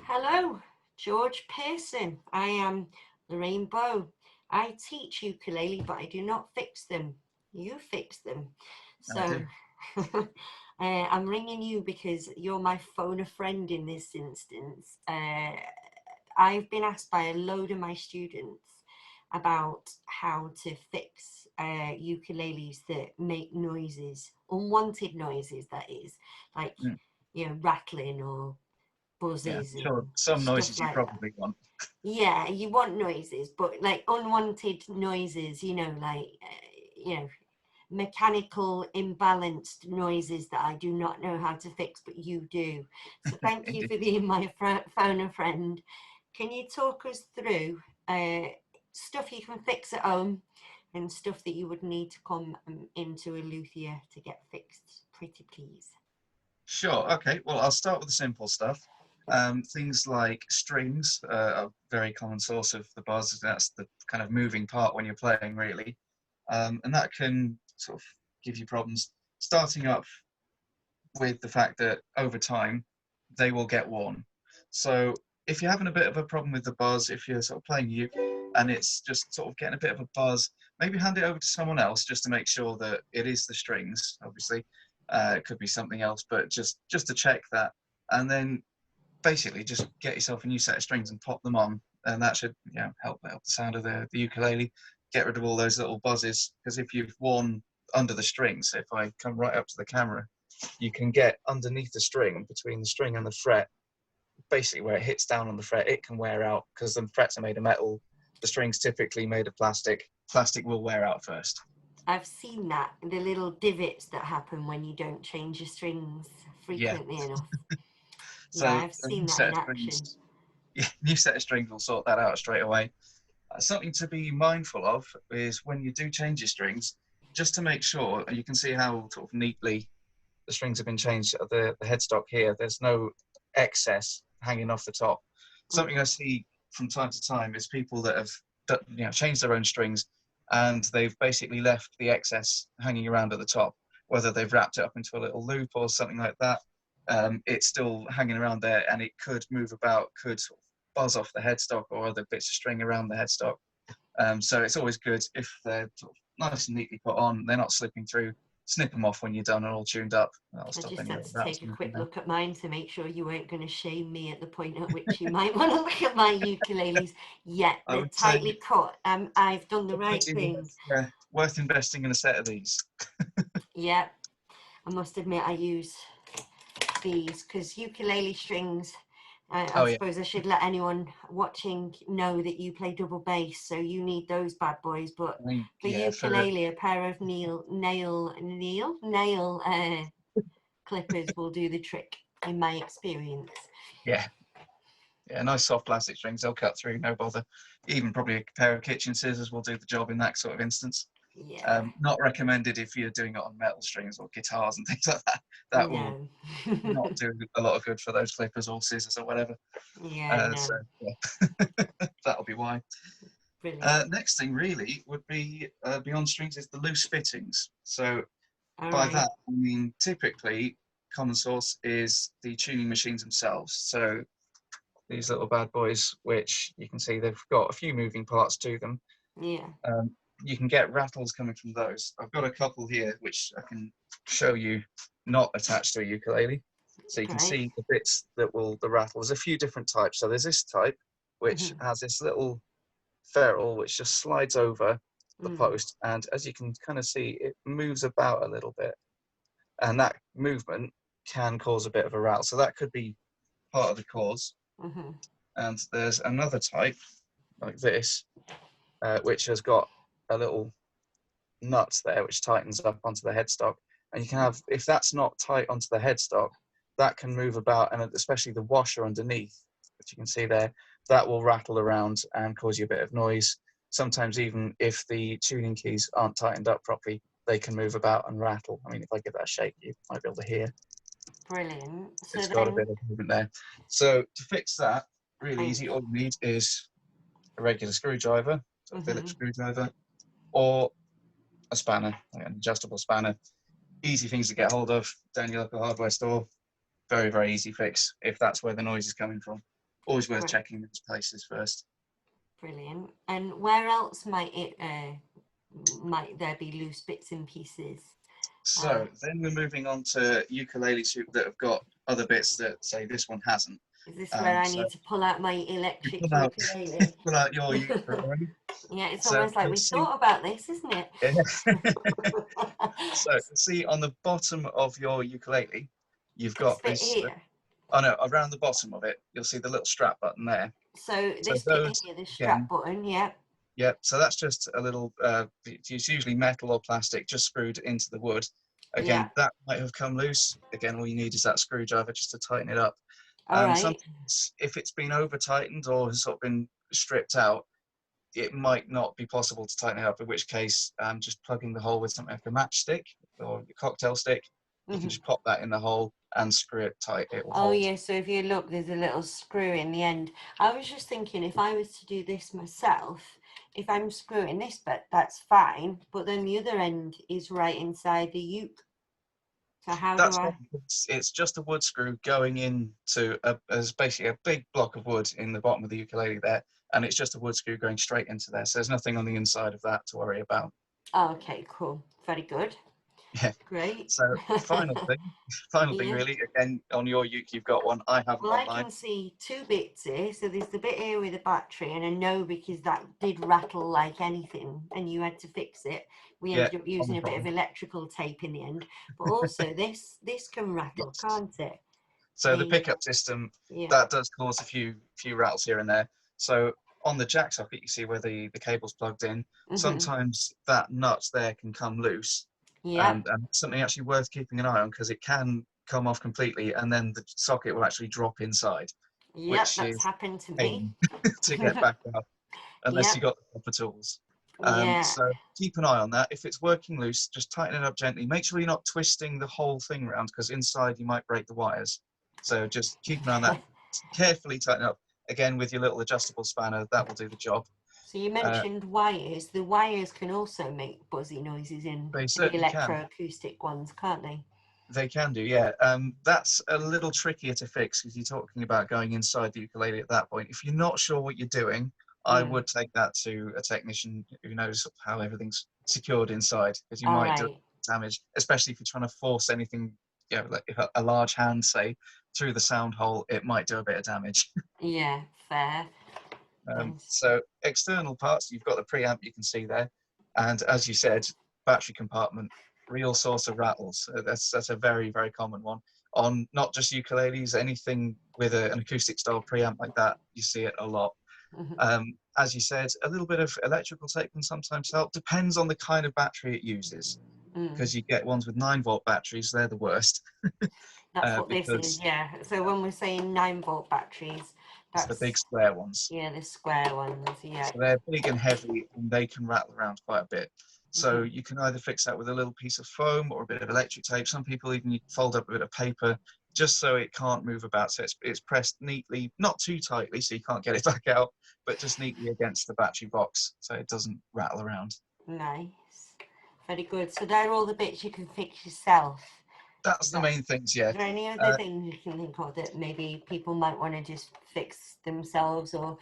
Hello, George Pearson. I am the Rainbow. I teach ukulele, but I do not fix them. You fix them. I So do. I'm ringing you because you're my phone a friend in this instance. I've been asked by a load of my students about how to fix ukuleles that make noises, unwanted noises, that is, like, Mm, rattling or yeah, buzzes sure. and Some stuff noises you like that. probably want. Yeah, you want noises, but like unwanted noises, mechanical imbalanced noises that I do not know how to fix, but you do. So thank you Indeed. for being my phone a friend. Can you talk us through stuff you can fix at home and stuff that you would need to come into a luthier to get fixed? Pretty please. Sure. Okay. Well, I'll start with the simple stuff. Things like strings are a very common source of the buzz. That's the kind of moving part when you're playing, really. And that can sort of give you problems. Starting up with the fact that over time they will get worn. So if you're having a bit of a problem with the buzz, if you're sort of playing uke and it's just sort of getting a bit of a buzz, maybe hand it over to someone else just to make sure that it is the strings. Obviously, it could be something else, but just to check that, and then basically just get yourself a new set of strings and pop them on, and that should help the sound of the ukulele. Get rid of all those little buzzes because if you've worn under the strings, if I come right up to the camera, you can get underneath the string, between the string and the fret, basically where it hits down on the fret, it can wear out because the frets are made of metal. The string's typically made of plastic. Plastic will wear out first. I've seen that, the little divots that happen when you don't change your strings Yeah. frequently enough. Yeah, So I've a seen new that set in of action. strings, yeah, new set of strings will sort that out straight away. Something to be mindful of is when you do change your strings, just to make sure you can see how sort of neatly the strings have been changed at the headstock here. There's no excess hanging off the top. Something I Mm. see from time to time is people that have changed their own strings and they've basically left the excess hanging around at the top, whether they've wrapped it up into a little loop or something like that. It's still hanging around there and it could move about, could sort of buzz off the headstock or other bits of string around the headstock. So it's always good if they're sort of nice and neatly put on, they're not slipping through. Snip them off when you're done and all tuned up. That'll I stop just any had little to take rattles a moving quick there. look at mine to make sure you weren't going to shame me at the point at which you might want to look at my ukuleles. Yeah, I they're would say tightly cut. I've done the right pretty thing. worth investing in a set of these. Yeah, I must admit I use these because ukulele strings. I Oh yeah, suppose I should let anyone watching know that you play double bass, so you need those bad boys. But I mean for yeah for ukulele, a pair of nail clippers will do the trick, in my experience. yeah yeah nice soft plastic strings. They'll cut through, no bother. Even probably a pair of kitchen scissors will do the job in that sort of instance. Yeah, Not recommended if you're doing it on metal strings or guitars and things like that. That will no. not do a lot of good for those clippers or scissors or whatever. Yeah, So no. yeah, that'll be why. Brilliant. Next thing really would be beyond strings is the loose fittings. So All by right. that I mean typically common source is the tuning machines themselves. So these little bad boys, which you can see they've got a few moving parts to them. Yeah. Um, you can get rattles coming from those. I've got a couple here which I can show you not attached to a ukulele. So you can Great. see the bits that will the rattle. There's a few different types. So there's this type which Mm-hmm. has this little ferrule which just slides over the Mm. post, and as you can kind of see, it moves about a little bit, and that movement can cause a bit of a rattle. So that could be part of the cause. Mm-hmm. And there's another type like this, which has got a little nut there which tightens up onto the headstock. And you can have, if that's not tight onto the headstock, that can move about, and especially the washer underneath, which you can see there, that will rattle around and cause you a bit of noise. Sometimes even if the tuning keys aren't tightened up properly, they can move about and rattle. I mean, if I give that a shake, you might be able to hear Brilliant. So it's got a then, bit of movement there. So to fix that, really thank easy. All you need is a regular screwdriver, so a Mm-hmm. Phillips screwdriver, or a spanner, like an adjustable spanner. Easy things to get hold of down your local hardware store. Very, very easy fix if that's where the noise is coming from. Always worth Great. checking those places first. Brilliant. And where else might there be loose bits and pieces? Uh, So then we're moving on to ukuleles that have got other bits that say this one hasn't. is this where I So need to pull out my you electric pull out ukulele? pull out your ukulele. Yeah, it's So almost like you'll we see, thought about this, isn't it? yeah. So you'll see on the bottom of your ukulele, you've This got bit this. here. Oh no, around the bottom of it, you'll see the little strap button there. So So this bit those here, the strap again, button, yeah. yeah. So that's just a little. It's usually metal or plastic, just screwed into the wood. Yeah. Again, that might have come loose. Again, all you need is that screwdriver just to tighten it up. All right. Sometimes if it's been over tightened or has sort of been stripped out, it might not be possible to tighten it up, in which case just plugging the hole with something like a matchstick or a cocktail stick, you can Hmm. just pop that in the hole and screw it tight, it will Oh hold. yeah, so if you look, there's a little screw in the end. I was just thinking if I was to do this myself, if I'm screwing this bit, that's fine, but then the other end is right inside the uke. So how do That's fine. I? It's just a wood screw going into as basically a big block of wood in the bottom of the ukulele there, and it's just a wood screw going straight into there, so there's nothing on the inside of that to worry about. Oh, okay, cool. Very good. Yeah. Great. So final thing, final thing Yeah. really, again, on your uke you've got one, I haven't Well, on I mine. can see two bits here. So there's the bit here with the battery, and I know because that did rattle like anything, and you had to fix it. We Yeah, ended up on the using a bit of bottom. electrical tape in the end. But also this can rattle, Yes. can't it? So the The pickup system, yeah. that does cause a few rattles here and there. So on the jack socket, you see where the cable's plugged in. Mhm. Sometimes that nut there can come loose, Yep. and something actually worth keeping an eye on because it can come off completely, and then the socket will actually drop inside, Yep. which That's is happened to a me. pain to get back out unless Yep. you got the proper tools. Yeah. So keep an eye on that. If it's working loose, just tighten it up gently. Make sure you're not twisting the whole thing around because inside you might break the wires. So just keep an eye on that. Carefully tighten up. Again, with your little adjustable spanner, that will do the job. So you Uh, mentioned wires. The wires can also make buzzy noises in they the certainly can. electroacoustic ones, can't they? They can do, yeah. That's a little trickier to fix because you're talking about going inside the ukulele at that point. If you're not sure what you're doing, I Mm. would take that to a technician who knows how everything's secured inside because you All might do right. damage, especially if you're trying to force anything, you know, like if a large hand, say, through the sound hole, it might do a bit of damage. Yeah, fair. Nice. So external parts, you've got the preamp you can see there, and as you said, battery compartment, real source of rattles. That's a very common one on not just ukuleles, anything with an acoustic style preamp like that. You see it a lot. Mhm. As you said, a little bit of electrical tape can sometimes help. Depends on the kind of battery it uses, Mm. because you get ones with 9-volt batteries. They're the worst That's what this is, because yeah. So when we're saying 9-volt batteries, it's the big that's, square ones. yeah, the square ones, yeah. So they're big and heavy and they can rattle around quite a bit. So Hmm. you can either fix that with a little piece of foam or a bit of electric tape. Some people even fold up a bit of paper just so it can't move about. So it's pressed neatly, not too tightly so you can't get it back out, but just neatly against the battery box so it doesn't rattle around. Nice. Very good. So they're all the bits you can fix yourself. That's Is the that, main things, is yeah. there any other Uh, things you can think of that maybe people might want to just fix themselves, or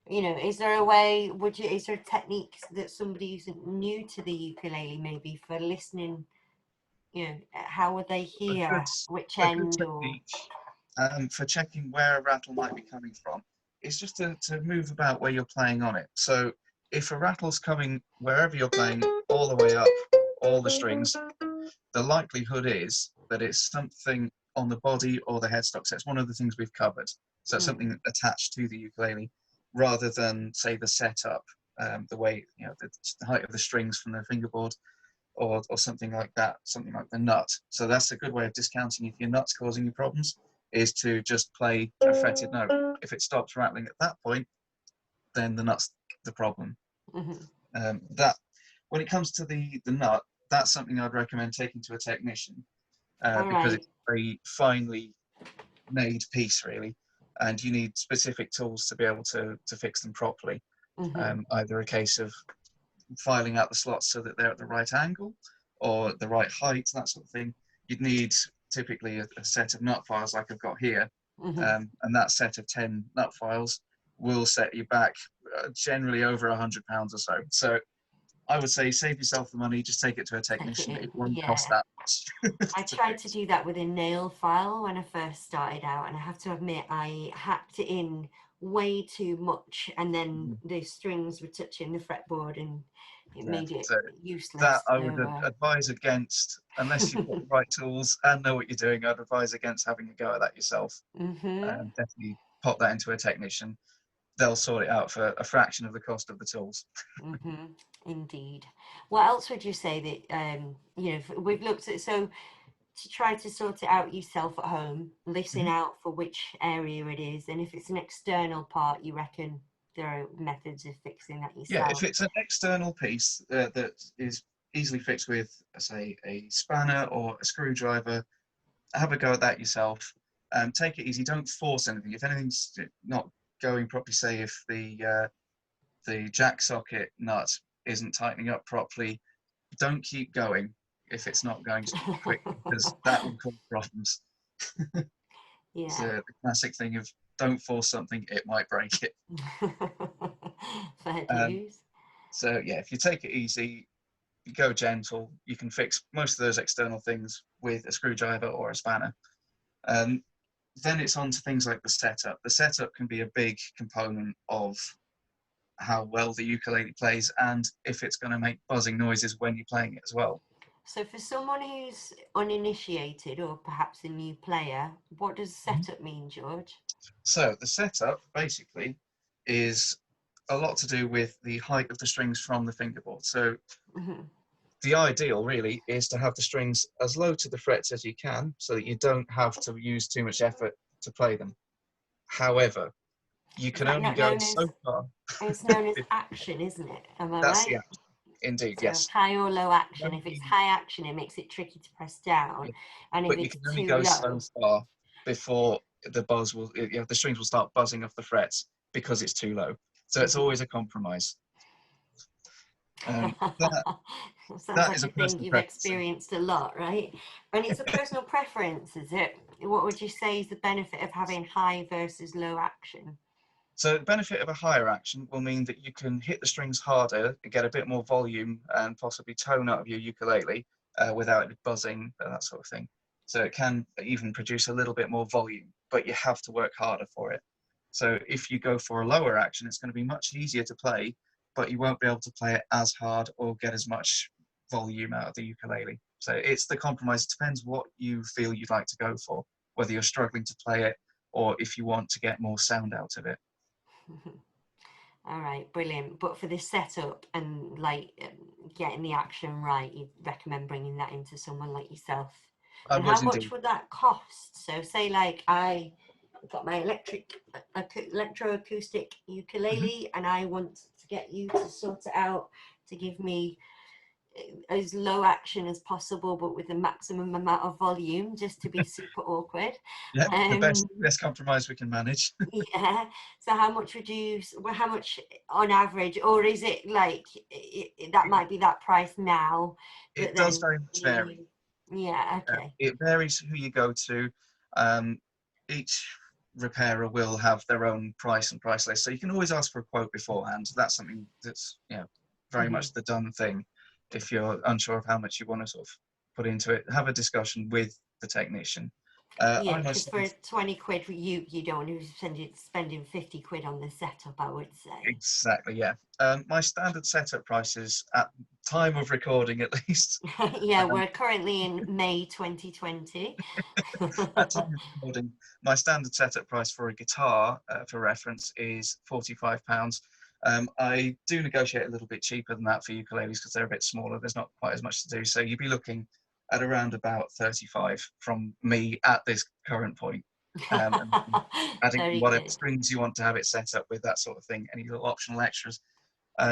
is there a way, is there techniques that somebody who's new to the ukulele maybe for listening, how would they a hear good which a good end or technique for checking where a rattle might be coming from is just to move about where you're playing on it. So if a rattle's coming wherever you're playing all the way up all the strings, the likelihood is that it's something on the body or the headstock. So it's one of the things we've covered. So it's mm, something attached to the ukulele rather than say the setup, the way, the height of the strings from the fingerboard or something like that, something like the nut. So that's a good way of discounting if your nut's causing you problems, is to just play a fretted note. If it stops rattling at that point, then the nut's the problem. mm-hmm. That when it comes to the nut, that's something I'd recommend taking to a technician All because right. it's a very finely made piece, really, and you need specific tools to be able to fix them properly. Mm-hmm. Either a case of filing out the slots so that they're at the right angle or the right height, that sort of thing. You'd need typically a set of nut files like I've got here, Hmm. and that set of 10 nut files will set you back generally over £100 or so. So I would say save yourself the money, just take it to a Take it technician. in. It won't cost Yeah. that much I to tried to fix. do that with a nail file when I first started out, and I have to admit I hacked it in way too much, and then Mhm. the strings were touching the fretboard, and it Yeah. made it So that useless. I would So, advise against, unless you've got the right tools and know what you're doing. I'd advise against having a go at that yourself. hmm Definitely pop that into a technician. They'll sort it out for a fraction of the cost of the tools. hmm indeed. What else would you say that we've looked at? So to try to sort it out yourself at home, listen Mhm. out for which area it is, and if it's an external part, you reckon there are methods of fixing that Yeah, if yourself. it's an external piece that is easily fixed with, say, a spanner or a screwdriver, have a go at that yourself. Take it easy. Don't force anything. If anything's not going properly, say if the jack socket nut isn't tightening up properly, don't keep going if it's not going quick, because that will cause problems. It's Yeah. the classic thing of don't force something, it might break it. Fair Um, dues. so yeah, if you take it easy, you go gentle, you can fix most of those external things with a screwdriver or a spanner. Um, then it's on to things like the setup. The setup can be a big component of how well the ukulele plays and if it's going to make buzzing noises when you're playing it as well. So, for someone who's uninitiated or perhaps a new player, what does Mhm. setup mean, George? So the setup basically is a lot to do with the height of the strings from the fingerboard. So Hmm. the ideal really is to have the strings as low to the frets as you can so that you don't have to use too much effort to play them. However, you Is can that only not go known so as? far. It's known as action, isn't it? Am I That's the right? action. Indeed, So yes. high or low You can action. If it's only- high action, it makes it tricky to press down, yeah, and if but you it's can only too go so low, far before the buzz will, the strings will start buzzing off the frets because it's too low. So it's hmm always a compromise. That sounds that like is a a thing personal you've preference. experienced a lot, right? And it's a personal preference, is it? What would you say is the benefit of having high versus low action? So the benefit of a higher action will mean that you can hit the strings harder, get a bit more volume, and possibly tone out of your ukulele without it buzzing, that sort of thing. So it can even produce a little bit more volume, but you have to work harder for it. So if you go for a lower action, it's going to be much easier to play, but you won't be able to play it as hard or get as much volume out of the ukulele. So it's the compromise. It depends what you feel you'd like to go for, whether you're struggling to play it or if you want to get more sound out of it. All right, brilliant. But for this setup and getting the action right, you recommend bringing that into someone like yourself. I And how would much indeed. would that cost? So, say like I got my electroacoustic Mhm. ukulele, and I want to get you to sort it out to give me as low action as possible, but with the maximum amount of volume, just to be super awkward. Yeah, the Um, best compromise we can manage. yeah. So how much would you? Well, how much on average, or is it like that It, might be that price now, but it does then very much vary. yeah, okay. It varies who you go to. Um, each repairer will have their own price and price list, so you can always ask for a quote beforehand. That's something that's very Hmm. much the done thing. If you're unsure of how much you want to sort of put into it, have a discussion with the technician. Yeah, I because for myself 20 quid for you don't want to be spending 50 quid on the setup, I would say. exactly, yeah. My standard setup prices at time of recording, at least. Yeah, um, we're currently in May 2020. At time of recording, my standard setup price for a guitar, for reference, is £45. I do negotiate a little bit cheaper than that for ukuleles because they're a bit smaller. There's not quite as much to do, so you'd be looking at around about 35 from me at this current point. And adding Very whatever good. strings you want to have it set up with, that sort of thing, any little optional extras.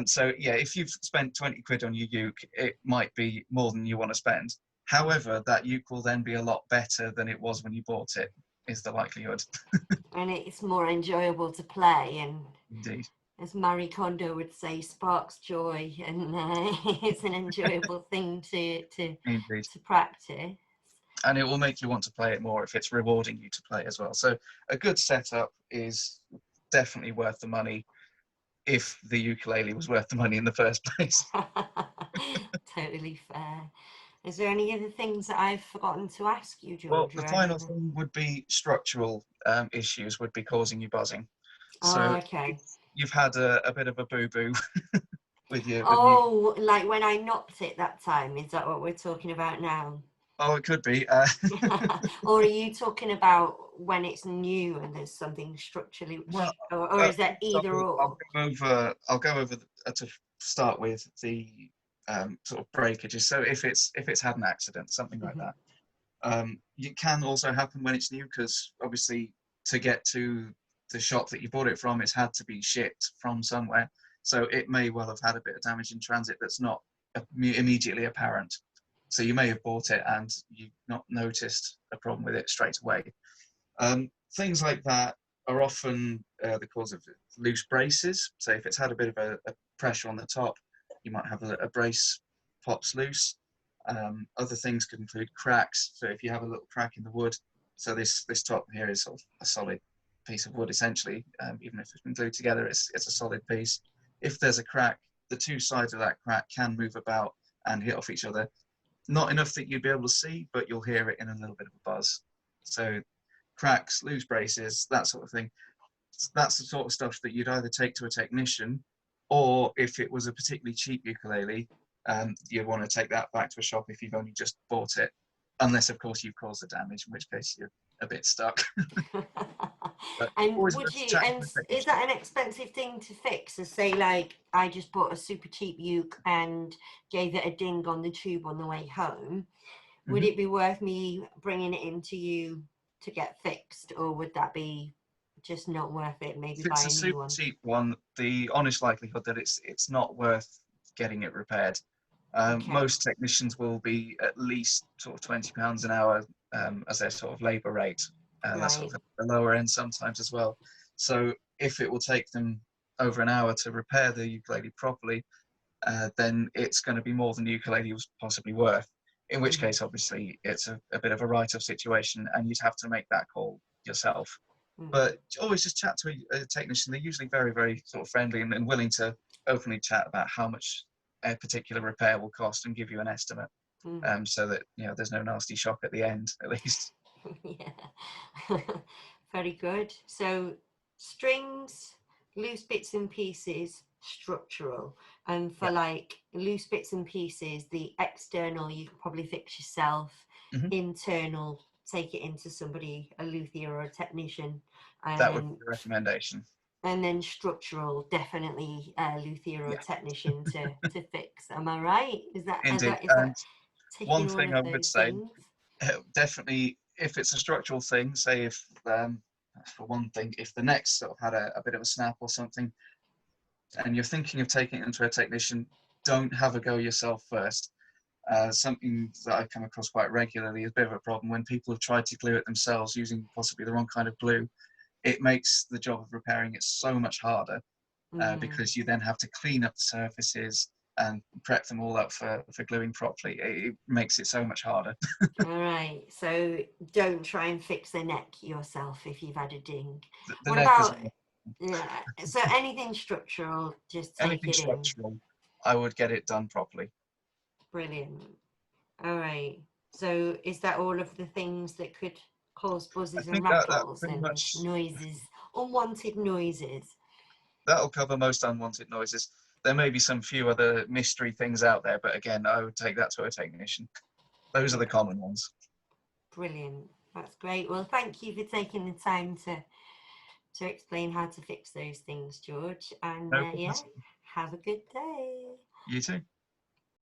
So yeah, if you've spent 20 quid on your uke, it might be more than you want to spend. However, that uke will then be a lot better than it was when you bought it, is the likelihood. And it's more enjoyable to play, and Indeed. as Marie Kondo would say, sparks joy, and it's an enjoyable thing to Indeed. practice. and it will make you want to play it more if it's rewarding you to play as well. So a good setup is definitely worth the money if the ukulele was worth the money in the first place. Totally fair. Is there any other things that I've forgotten to ask you, Well, George, the or any final other? thing would be structural issues would be causing you buzzing. Oh, So if okay. you've had a bit of a boo-boo with you, Oh, like when I knocked it that time, is that what we're talking about now? oh, it could be. Or are you talking about when it's new and there's something structurally, Well, or is for that either example, or? I'll go over to start with the sort of breakages. So if it's had an accident, something like Mhm. that, it can also happen when it's new because obviously to get to the shop that you bought it from, it's had to be shipped from somewhere. So it may well have had a bit of damage in transit that's not immediately apparent. So you may have bought it and you've not noticed a problem with it straight away. Things like that are often the cause of loose braces. So if it's had a bit of a pressure on the top, you might have a brace pops loose. Other things could include cracks. So if you have a little crack in the wood, so this top here is sort of a solid piece of wood essentially. Even if it's been glued together, it's a solid piece. If there's a crack, the two sides of that crack can move about and hit off each other. Not enough that you'd be able to see, but you'll hear it in a little bit of a buzz. So cracks, loose braces, that sort of thing. That's the sort of stuff that you'd either take to a technician, or if it was a particularly cheap ukulele, you'd want to take that back to a shop if you've only just bought it, unless of course you've caused the damage, in which case you're a bit stuck. But And always would worth you, chatting and to a is technician. that an expensive thing to fix? So say like I just bought a super cheap uke and gave it a ding on the tube on the way home. Would Mm-hmm. it be worth me bringing it into you to get fixed, or would that be just not worth it? Maybe If it's buy a a new super one. cheap one, the honest likelihood that it's not worth getting it repaired. Okay, Most technicians will be at least sort of £20 an hour as their sort of labour rate, and that's right. sort of the lower end sometimes as well. So if it will take them over an hour to repair the ukulele properly, then it's going to be more than the ukulele was possibly worth. In which Hmm. case, obviously, it's a bit of a write-off situation, and you'd have to make that call yourself. Hmm. But always just chat to a technician. They're usually very, very sort of friendly and willing to openly chat about how much a particular repair will cost and give you an estimate, Hmm. so that there's no nasty shock at the end, at least. Yeah. Very good. So strings, loose bits and pieces, structural. And for Yeah. like loose bits and pieces, the external you can probably fix yourself. Hmm. Internal, take it into somebody, a luthier or a technician. That would be And the recommendation. and then structural, definitely a luthier or a Yeah, technician to fix. Am I right? indeed. Is that And one ticking all thing of I would those say, things? definitely, if it's a structural thing, say if for one thing, if the neck's sort of had a bit of a snap or something, and you're thinking of taking it into a technician, don't have a go yourself first. Something that I come across quite regularly is a bit of a problem when people have tried to glue it themselves using possibly the wrong kind of glue. It makes the job of repairing it so much harder Mm. because you then have to clean up the surfaces and prep them all up for gluing properly. It makes it so much harder. All right. So don't try and fix the neck yourself if you've had a ding. The What neck is about, yeah, so anything structural, just take anything it in. structural. I would get it done properly. Brilliant. All right. So is that all of the things that could cause I buzzes and think that rattles pretty and much noises, unwanted noises? that'll cover most unwanted noises. There may be some few other mystery things out there, but again, I would take that to a technician. Those are the common ones. Brilliant. That's great. Well, thank you for taking the time to explain how to fix those things, George. And No problem yeah, at all. have a good day. You too.